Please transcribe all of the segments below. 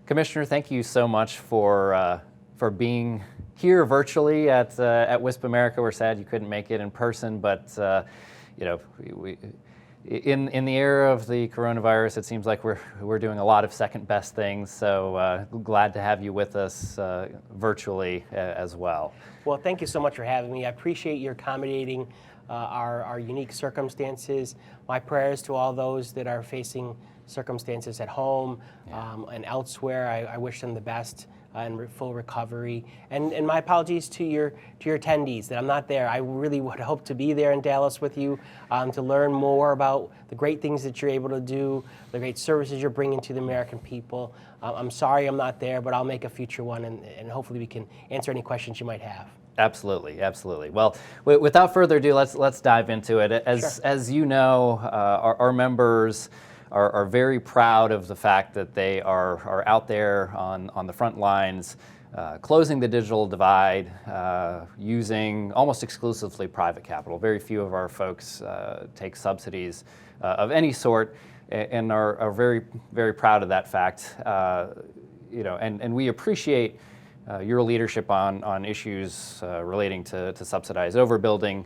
Commissioner, thank you so much for being here virtually at WISP America. We're sad you couldn't make it in person, but in the era of the coronavirus, it seems like we're doing a lot of second best things. So glad to have you with us virtually as well. Well, thank you so much for having me. I appreciate your accommodating our unique circumstances. My prayers to all those that are facing circumstances at home and elsewhere. I wish them the best and full recovery. And my apologies to your attendees that I'm not there. I really would hope to be there in Dallas with you to learn more about the great things that you're able to do, the great services you're bringing to the American people. I'm sorry I'm not there, but I'll make a future one, and hopefully we can answer any questions you might have. Absolutely, absolutely. Well, without further ado, let's dive into it. As you know, our members are very proud of the fact that they are out there on the front lines, closing the digital divide, using almost exclusively private capital. Very few of our folks take subsidies of any sort, and are very, very proud of that fact. And we appreciate your leadership on issues relating to subsidized overbuilding,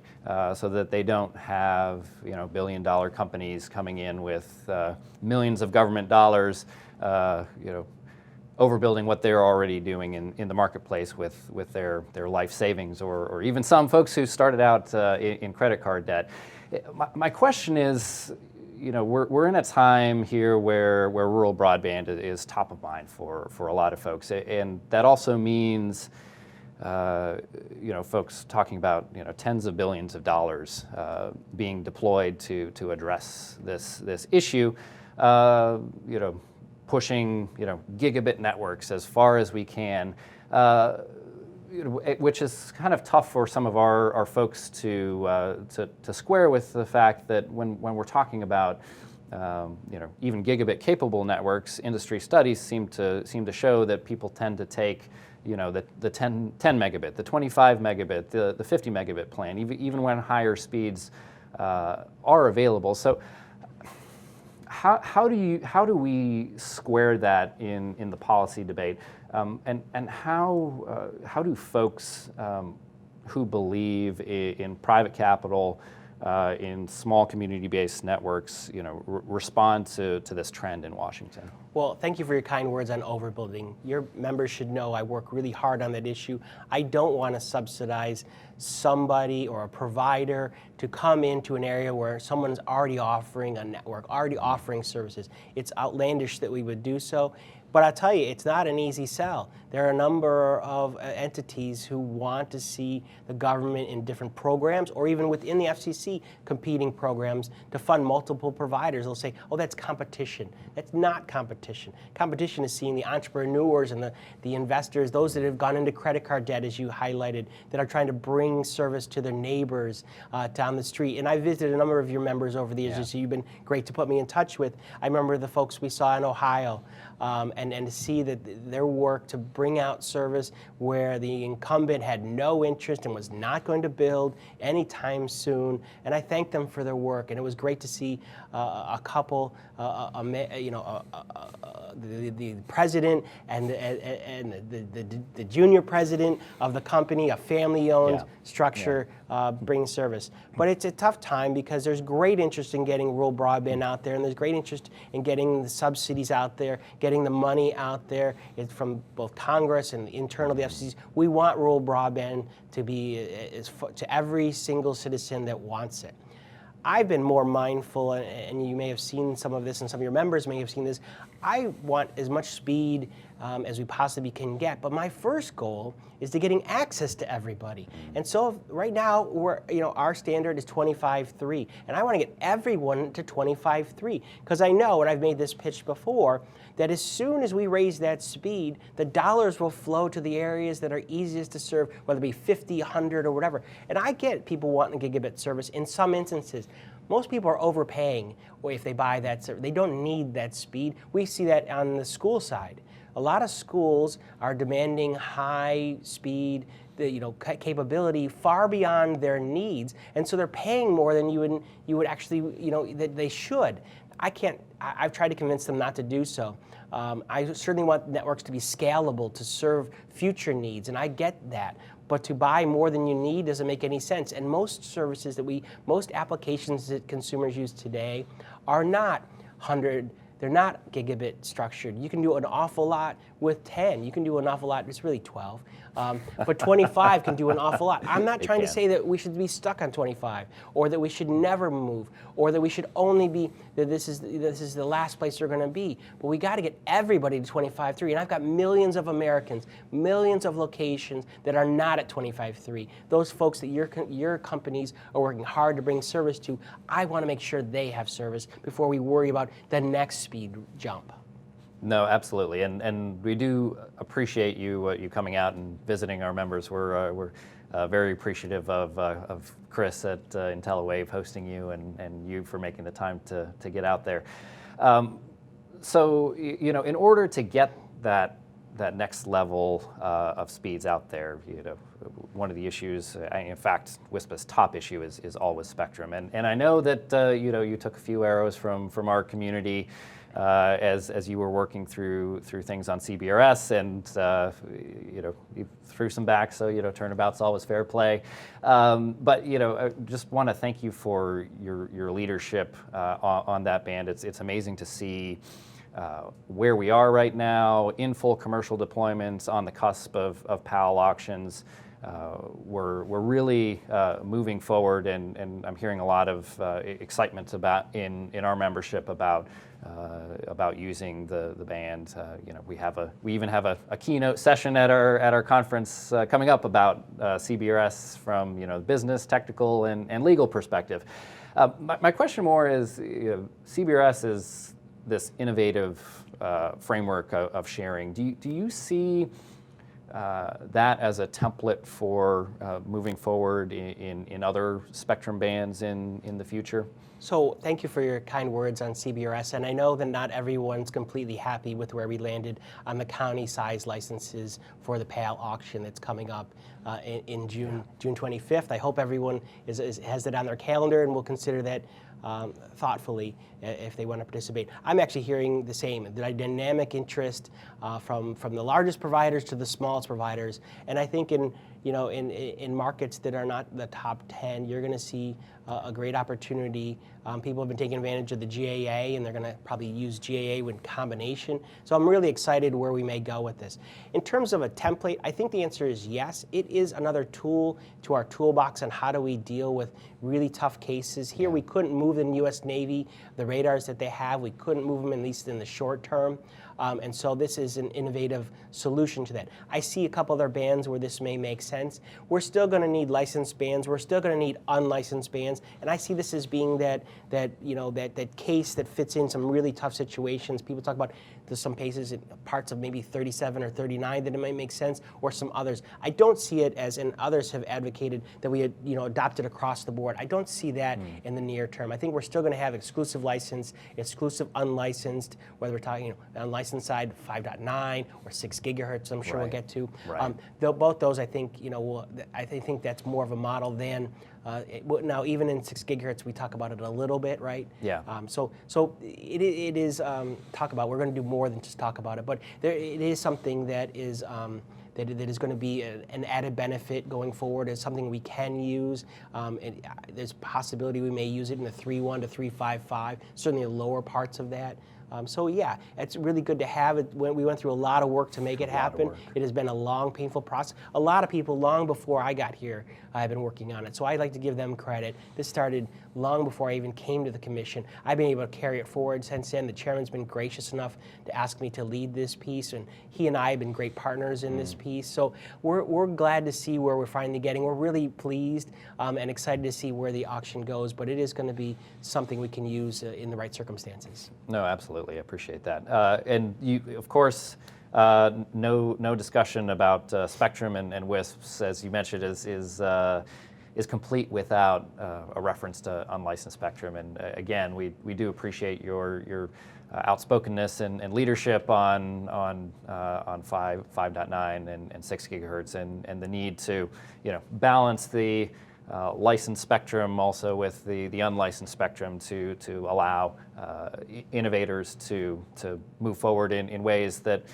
so that they don't have billion-dollar companies coming in with millions of government dollars, overbuilding what they're already doing in the marketplace with their life savings, or even some folks who started out in credit card debt. My question is, we're in a time here where rural broadband is top of mind for a lot of folks, and that also means folks talking about tens of billions of dollars being deployed to address this issue, pushing gigabit networks as far as we can. Which is kind of tough for some of our folks to square with the fact that when we're talking about even gigabit capable networks, industry studies seem to show that people tend to take the 10 megabit, the 25 megabit, the 50 megabit plan, even when higher speeds are available. So how do we square that in the policy debate? And how do folks who believe in private capital, in small community-based networks, respond to this trend in Washington? Well, thank you for your kind words on overbuilding. Your members should know I work really hard on that issue. I don't want to subsidize somebody or a provider to come into an area where someone's already offering a network, already offering services. It's outlandish that we would do so. But I'll tell you, it's not an easy sell. There are a number of entities who want to see the government in different programs, or even within the FCC competing programs to fund multiple providers. They'll say, oh, that's competition. That's not competition. Competition is seeing the entrepreneurs and the investors, those that have gone into credit card debt, as you highlighted, that are trying to bring service to their neighbors down the street. And I visited a number of your members over the years, so you've been great to put me in touch with. I remember the folks we saw in Ohio, and to see that their work to bring out service where the incumbent had no interest and was not going to build anytime soon. And I thank them for their work. And it was great to see a couple, the president and the junior president of the company, a family-owned structure, bring service. But it's a tough time because there's great interest in getting rural broadband out there, and there's great interest in getting the subsidies out there, getting the money out there. It's from both Congress and the internal the FCC. We want rural broadband to be to every single citizen that wants it. I've been more mindful, and you may have seen some of this, and some of your members may have seen this. I want as much speed as we possibly can get, but my first goal is to getting access to everybody. And so right now, our standard is 25.3, and I want to get everyone to 25.3, because I know, and I've made this pitch before, that as soon as we raise that speed, the dollars will flow to the areas that are easiest to serve, whether it be 50, 100, or whatever. And I get people wanting gigabit service in some instances. Most people are overpaying if they buy that service. They don't need that speed. We see that on the school side. A lot of schools are demanding high speed, capability far beyond their needs, and so they're paying more than you would actually, that they should. I've tried to convince them not to do so. I certainly want networks to be scalable to serve future needs, and I get that. But to buy more than you need doesn't make any sense. And most services most applications that consumers use today are not 100. They're not gigabit structured. You can do an awful lot with 10. You can do an awful lot, it's really 12. But 25 can do an awful lot. I'm not trying to say that we should be stuck on 25, or that we should never move, or that we should only be, that this is the last place they're going to be. But we got to get everybody to 25.3. And I've got millions of Americans, millions of locations that are not at 25.3. Those folks that your companies are working hard to bring service to, I want to make sure they have service before we worry about the next speed jump. No, absolutely, and we do appreciate you coming out and visiting our members. We're very appreciative of Chris at IntelliWave hosting you, and you for making the time to get out there. So in order to get that next level of speeds out there, one of the issues, in fact, WISPA's top issue is always spectrum, and I know that you took a few arrows from our community. As you were working through things on CBRS, and you threw some back, so turnabout's always fair play. But I just want to thank you for your leadership on that band. It's amazing to see where we are right now in full commercial deployments, on the cusp of PAL auctions. We're really moving forward, and I'm hearing a lot of excitement in our membership about using the band. We even have a keynote session at our conference coming up about CBRS from business, technical, and legal perspective. My question more is, CBRS is this innovative framework of sharing. Do you see that as a template for moving forward in other spectrum bands in the future? So thank you for your kind words on CBRS, and I know that not everyone's completely happy with where we landed on the county size licenses for the PAL auction that's coming up in June 25th. I hope everyone has it on their calendar and will consider that thoughtfully if they want to participate. I'm actually hearing the same, the dynamic interest from the largest providers to the smallest providers, and I think in markets that are not the top 10, you're going to see a great opportunity. People have been taking advantage of the GAA, and they're going to probably use GAA in combination. So I'm really excited where we may go with this. In terms of a template, I think the answer is yes. It is another tool to our toolbox on how do we deal with really tough cases. Here we couldn't move in U.S. Navy the radars that they have. We couldn't move them, at least in the short term. And so this is an innovative solution to that. I see a couple other bands where this may make sense. We're still going to need licensed bands. We're still going to need unlicensed bands. And I see this as being that case that fits in some really tough situations. People talk about there's some cases, parts of maybe 37 or 39 that it might make sense, or some others. I don't see it as, and others have advocated that we adopt it across the board. I don't see that in the near term. I think we're still going to have exclusive license, exclusive unlicensed, whether we're talking unlicensed side 5.9 or 6 gigahertz. I'm sure we'll get to. Right. Both those, I think, I think that's more of a model than. Now, even in 6 gigahertz, we talk about it a little bit, right? Yeah. So it is talk about. We're going to do more than just talk about it, but it is something that is that is going to be an added benefit going forward. It's something we can use. There's a possibility we may use it in the 3.1 to 3.55, certainly the lower parts of that. So yeah, it's really good to have it. We went through a lot of work to make it happen. It has been a long, painful process. A lot of people, long before I got here, have been working on it. So I'd like to give them credit. This started long before I even came to the commission. I've been able to carry it forward since then. The chairman's been gracious enough to ask me to lead this piece, and he and I have been great partners in this piece. So we're glad to see where we're finally getting. We're really pleased and excited to see where the auction goes, but it is going to be something we can use in the right circumstances. No, absolutely. I appreciate that. And you, of course, no discussion about spectrum and WISPs, as you mentioned, is complete without a reference to unlicensed spectrum. And again, we do appreciate your outspokenness and leadership on 5.9 and 6 gigahertz, and the need to balance the licensed spectrum, also with the unlicensed spectrum, to allow innovators to move forward in ways that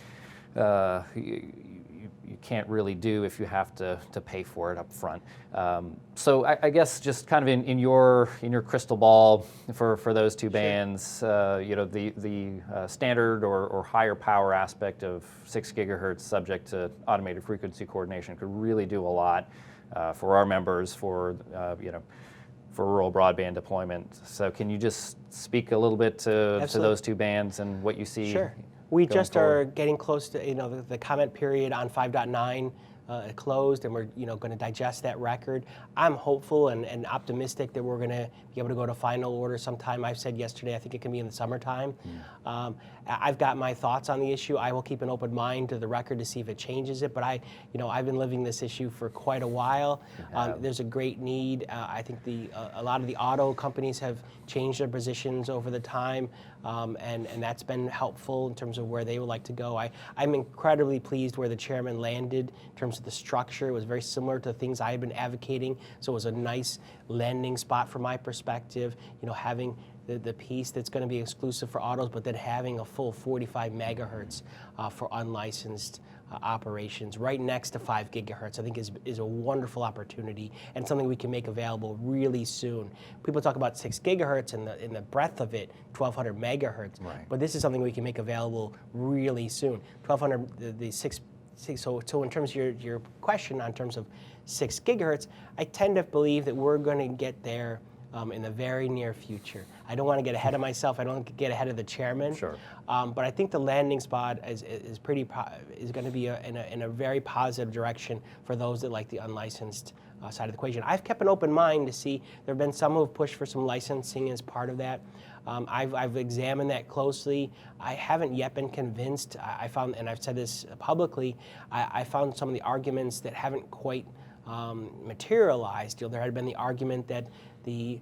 you can't really do if you have to pay for it up front. So I guess just kind of in your crystal ball for those two bands, the standard or higher power aspect of 6 gigahertz subject to automated frequency coordination could really do a lot for our members, for rural broadband deployment. So can you just speak a little bit to those two bands and what you see? Sure. We just forward? are getting close to the comment period on 5.9 closed, and we're going to digest that record. I'm hopeful and optimistic that we're going to be able to go to final order sometime. I've said yesterday I think it can be in the summertime. I've got my thoughts on the issue. I will keep an open mind to the record to see if it changes it. But I've been living this issue for quite a while. There's a great need. I think a lot of the auto companies have changed their positions over the time, and that's been helpful in terms of where they would like to go. I'm incredibly pleased where the chairman landed in terms of the structure. It was very similar to things I had been advocating, so it was a nice landing spot from my perspective. Having the piece that's going to be exclusive for autos, but then having a full 45 megahertz for unlicensed operations right next to 5 gigahertz, I think is a wonderful opportunity and something we can make available really soon. People talk about 6 gigahertz and the breadth of it, 1200 megahertz, right. But this is something we can make available really soon. 1200, the 6. So in terms of your question on terms of 6 gigahertz, I tend to believe that we're going to get there in the very near future. I don't want to get ahead of myself. I don't want to get ahead of the chairman. Sure. But I think the landing spot is going to be in a very positive direction for those that like the unlicensed side of the equation. I've kept an open mind to see. There have been some who have pushed for some licensing as part of that. I've examined that closely. I haven't yet been convinced. I found, and I've said this publicly, I found some of the arguments that haven't quite materialized. There had been the argument that the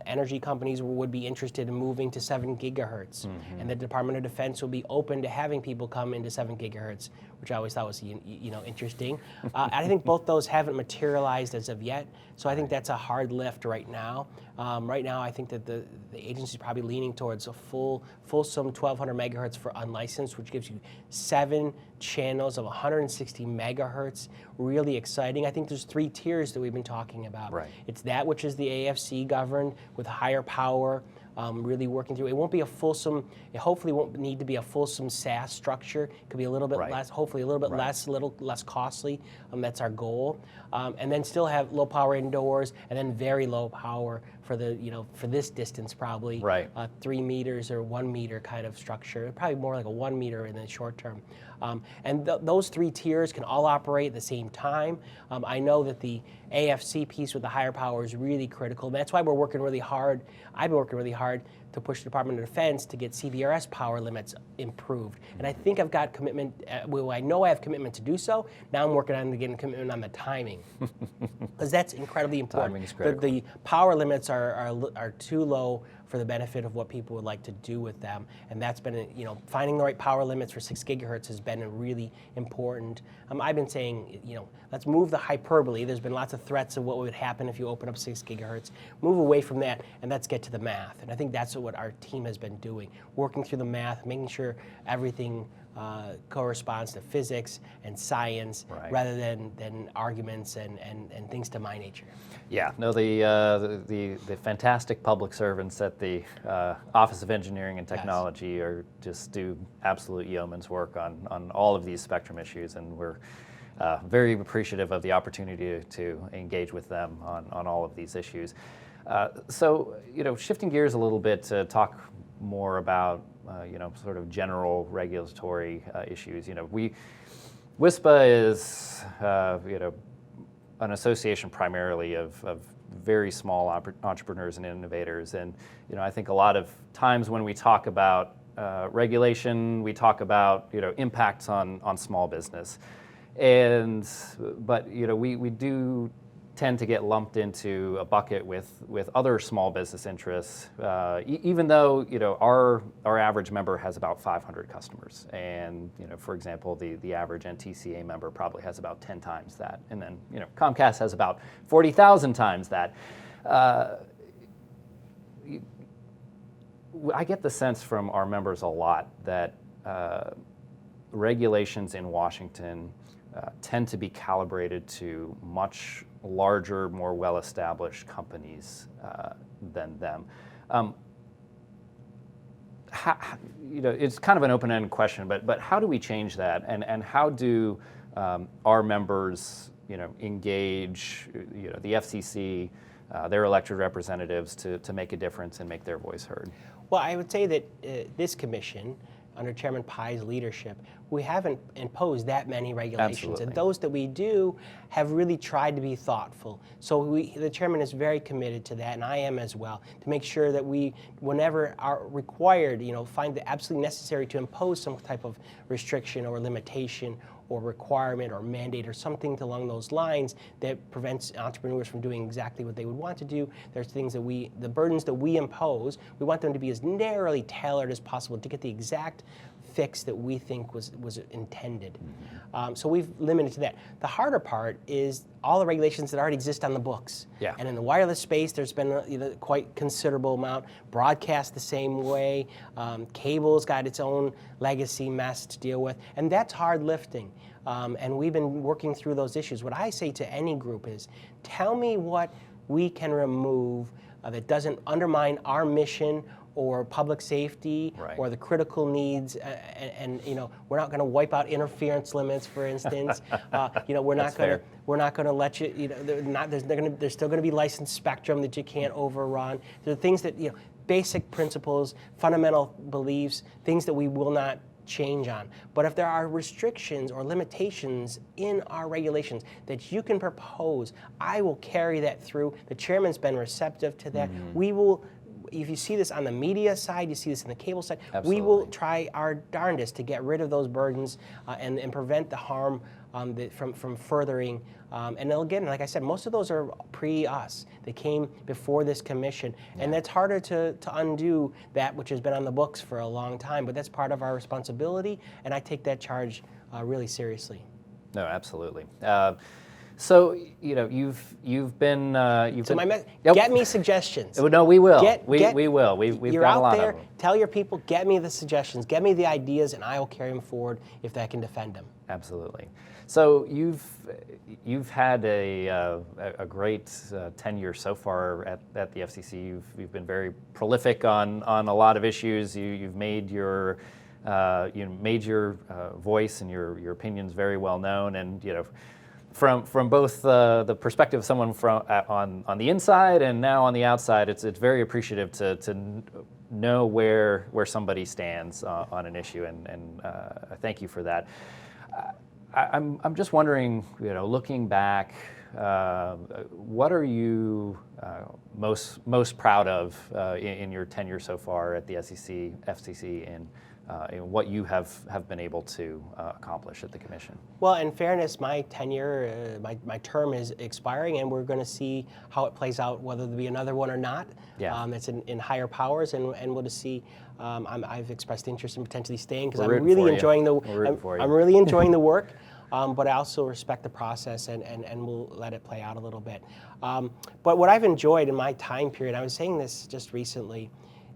energy companies would be interested in moving to 7 gigahertz, and the Department of Defense will be open to having people come into 7 gigahertz, which I always thought was interesting. I think both those haven't materialized as of yet, so I think that's a hard lift right now. Right now, I think that the agency is probably leaning towards a fulsome 1200 megahertz for unlicensed, which gives you 7 channels of 160 megahertz. Really exciting. I think there's 3 tiers that we've been talking about. Right. It's that which is the AFC governed with higher power, really working through. It won't be a fulsome. It hopefully won't need to be a fulsome SAS structure. It could be a little bit less. Hopefully a little bit less, a little less costly. That's our goal. And then still have low power indoors, and then very low power for for this distance probably. 3 meters or 1 meter kind of structure. Probably more like a 1 meter in the short term. And those 3 tiers can all operate at the same time. I know that the AFC piece with the higher power is really critical. That's why we're working really hard. I've been working really hard to push the Department of Defense to get CBRS power limits improved. And I think I've got commitment, I know I have commitment to do so. Now I'm working on getting commitment on the timing, because that's incredibly important. Timing is critical. The power limits are too low for the benefit of what people would like to do with them, and that's been, finding the right power limits for 6 gigahertz has been really important. I've been saying, let's move the hyperbole. There's been lots of threats of what would happen if you open up 6 gigahertz. Move away from that, and let's get to the math. And I think that's what our team has been doing, working through the math, making sure everything corresponds to physics and science, rather than arguments and things to my nature. Yeah, no, the fantastic public servants at the Office of Engineering and Technology are just do absolute yeoman's work on all of these spectrum issues, and we're very appreciative of the opportunity to engage with them on all of these issues. So, shifting gears a little bit to talk more about sort of general regulatory issues. WISPA is an association primarily of very small entrepreneurs and innovators, and I think a lot of times when we talk about regulation, we talk about impacts on small business, but we do tend to get lumped into a bucket with other small business interests, even though our average member has about 500 customers, and for example, the average NTCA member probably has about 10 times that, and then Comcast has about 40,000 times that. I get the sense from our members a lot that regulations in Washington tend to be calibrated to much larger, more well-established companies than them. It's kind of an open-ended question, but how do we change that, and how do our members, engage, the FCC, their elected representatives to make a difference and make their voice heard? Well, I would say that this commission, under Chairman Pai's leadership, we haven't imposed that many regulations. Absolutely. And those that we do have really tried to be thoughtful. So the chairman is very committed to that, and I am as well, to make sure that we, whenever are required, find it absolutely necessary to impose some type of restriction or limitation or requirement or mandate or something along those lines that prevents entrepreneurs from doing exactly what they would want to do. There's things that the burdens that we impose, we want them to be as narrowly tailored as possible to get the exact fix that we think was intended. So we've limited to that. The harder part is all the regulations that already exist on the books. Yeah. And in the wireless space, there's been quite considerable amount. Broadcast the same way. Cable's got its own legacy mess to deal with, and that's hard lifting. And we've been working through those issues. What I say to any group is, tell me what we can remove that doesn't undermine our mission or public safety, right, or the critical needs, and we're not going to wipe out interference limits, for instance. We're not going to let you. There's still going to be licensed spectrum that you can't overrun. There are things that basic principles, fundamental beliefs, things that we will not change on. But if there are restrictions or limitations in our regulations that you can propose, I will carry that through. The chairman's been receptive to that. We will. If you see this on the media side, you see this in the cable side, Absolutely. We will try our darndest to get rid of those burdens and prevent the harm from furthering. And again, like I said, most of those are pre-us. They came before this commission. Yeah. And it's harder to undo that which has been on the books for a long time, but that's part of our responsibility, and I take that charge really seriously. No, absolutely. So you've been get me suggestions. No, we will. We will. We've you're got out a lot there. of them. Tell your people. Get me the suggestions. Get me the ideas, and I will carry them forward if I can defend them. Absolutely. So you've had a great tenure so far at the FCC. You've been very prolific on a lot of issues. You've made your voice and your opinions very well known, and From both the perspective of someone on the inside and now on the outside, it's very appreciative to know where somebody stands on an issue, and I thank you for that. I'm just wondering, looking back, what are you most proud of in your tenure so far at the FCC, and what you have been able to accomplish at the commission? Well, in fairness, my tenure, my term is expiring, and we're going to see how it plays out, whether there be another one or not. Yeah. It's in higher powers, and we'll just see. I've expressed interest in potentially staying because I'm rooting really for you. enjoying I'm really enjoying the work. But I also respect the process, and we'll let it play out a little bit. But what I've enjoyed in my time period, I was saying this just recently,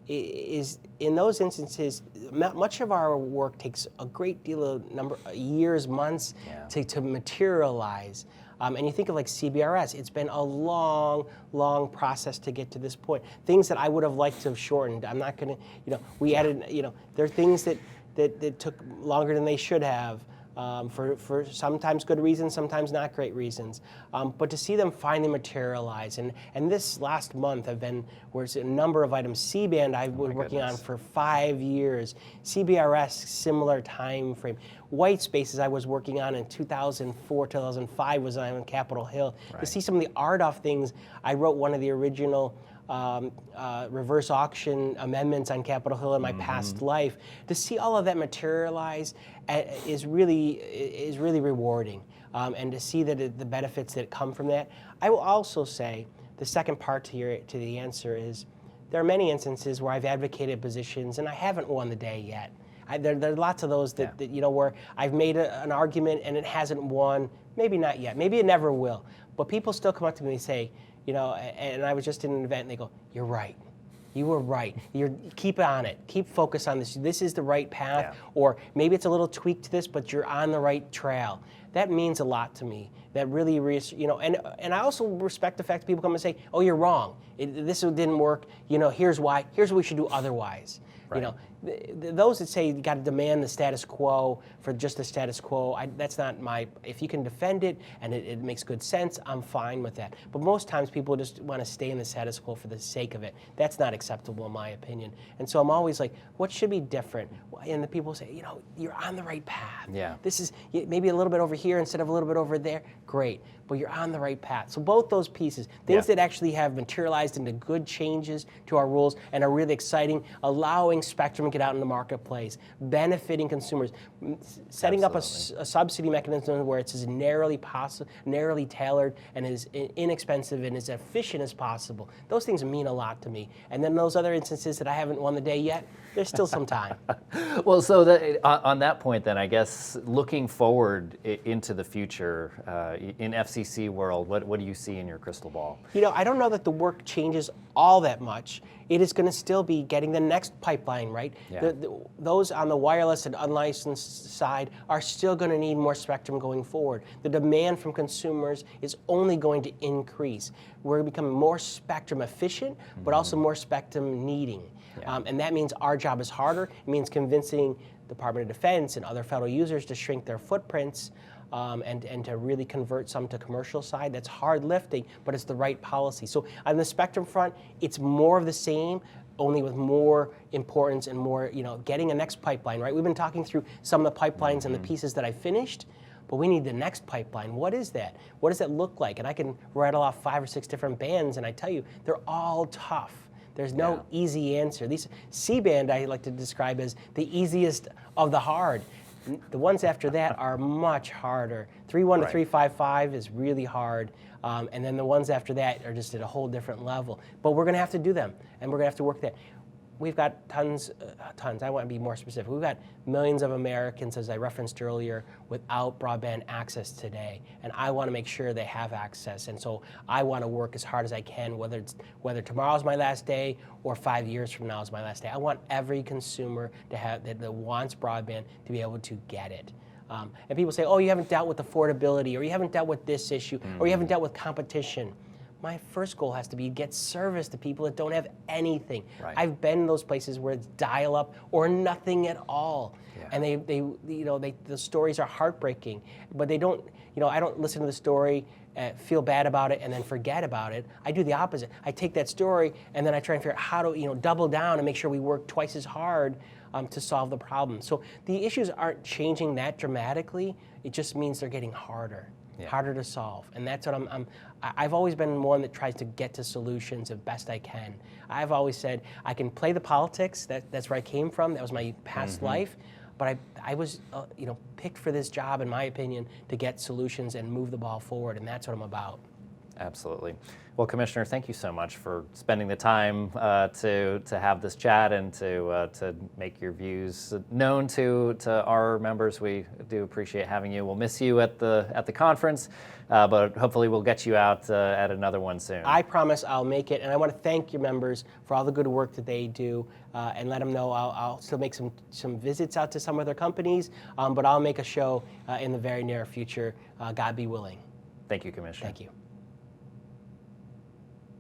is in those instances, much of our work takes a great deal of years, months to materialize. And you think of like CBRS, it's been a long, long process to get to this point. Things that I would have liked to have shortened. I'm not going to, we added, there are things that took longer than they should have. For sometimes good reasons, sometimes not great reasons. But to see them finally materialize, and this last month where's a number of items. C-band I was working on for 5 years. CBRS, similar time frame. White spaces I was working on in 2004, 2005 was on Capitol Hill. Right. To see some of the RDOF things, I wrote one of the original reverse auction amendments on Capitol Hill in my past life. To see all of that materialize is really rewarding, and to see that the benefits that come from that. I will also say the second part to the answer is there are many instances where I've advocated positions and I haven't won the day yet. There are lots of those that where I've made an argument and it hasn't won. Maybe not yet. Maybe it never will. But people still come up to me and say, and I was just in an event and they go, "You're right. You were right. Keep on it. Keep focused on this. This is the right path." Yeah. Or maybe it's a little tweak to this, but you're on the right trail. That means a lot to me. That really, and I also respect the fact that people come and say, "Oh, you're wrong. This didn't work. Here's why. Here's what we should do otherwise." Right. Those that say you got to demand the status quo for just the status quo, that's not if you can defend it and it makes good sense, I'm fine with that. But most times people just want to stay in the status quo for the sake of it. That's not acceptable in my opinion. And so I'm always like, what should be different? And the people say, you're on the right path. Yeah. This is maybe a little bit over here instead of a little bit over there. Great. But you're on the right path. So both those pieces, things that actually have materialized into good changes to our rules and are really exciting, allowing spectrum to get out in the marketplace, benefiting consumers, setting up a subsidy mechanism where it's as narrowly tailored and as inexpensive and as efficient as possible. Those things mean a lot to me. And then those other instances that I haven't won the day yet, there's still some time. Well, so on that point then, I guess looking forward into the future in FCC world, what do you see in your crystal ball? I don't know that the work changes all that much. It is going to still be getting the next pipeline, right? Yeah. Those on the wireless and unlicensed side are still going to need more spectrum going forward. The demand from consumers is only going to increase. We're becoming more spectrum efficient, but also more spectrum needing. Yeah. And that means our job is harder. It means convincing the Department of Defense and other federal users to shrink their footprints and to really convert some to commercial side. That's hard lifting, but it's the right policy. So on the spectrum front, it's more of the same, only with more importance and more, getting a next pipeline, right? We've been talking through some of the pipelines and the pieces that I finished, but we need the next pipeline. What is that? What does that look like? And I can rattle off 5 or 6 different bands, and I tell you, they're all tough. There's no easy answer. These C-band I like to describe as the easiest of the hard. The ones after that are much harder. 3.1 to 3.55 is really hard, and then the ones after that are just at a whole different level. But we're going to have to do them, and we're going to have to work that. We've got tons, I want to be more specific. We've got millions of Americans, as I referenced earlier, without broadband access today. And I want to make sure they have access. And so I want to work as hard as I can, whether tomorrow's my last day or 5 years from now is my last day. I want every consumer that wants broadband to be able to get it. And people say, oh, you haven't dealt with affordability, or you haven't dealt with this issue, or you haven't dealt with competition. My first goal has to be get service to people that don't have anything. Right. I've been in those places where it's dial-up or nothing at all, and the stories are heartbreaking. But they don't, I don't listen to the story, feel bad about it, and then forget about it. I do the opposite. I take that story and then I try and figure out how to, double down and make sure we work twice as hard to solve the problem. So the issues aren't changing that dramatically. It just means they're getting harder. Harder to solve, and that's what I've always been one that tries to get to solutions as best I can. I've always said I can play the politics. That's where I came from. That was my past life, but I was picked for this job, in my opinion, to get solutions and move the ball forward, and that's what I'm about. Absolutely. Well, Commissioner, thank you so much for spending the time to have this chat and to make your views known to our members. We do appreciate having you. We'll miss you at the conference, but hopefully we'll get you out at another one soon. I promise I'll make it, and I want to thank your members for all the good work that they do, and let them know I'll still make some visits out to some other companies, but I'll make a show in the very near future, God be willing. Thank you, Commissioner. Thank you.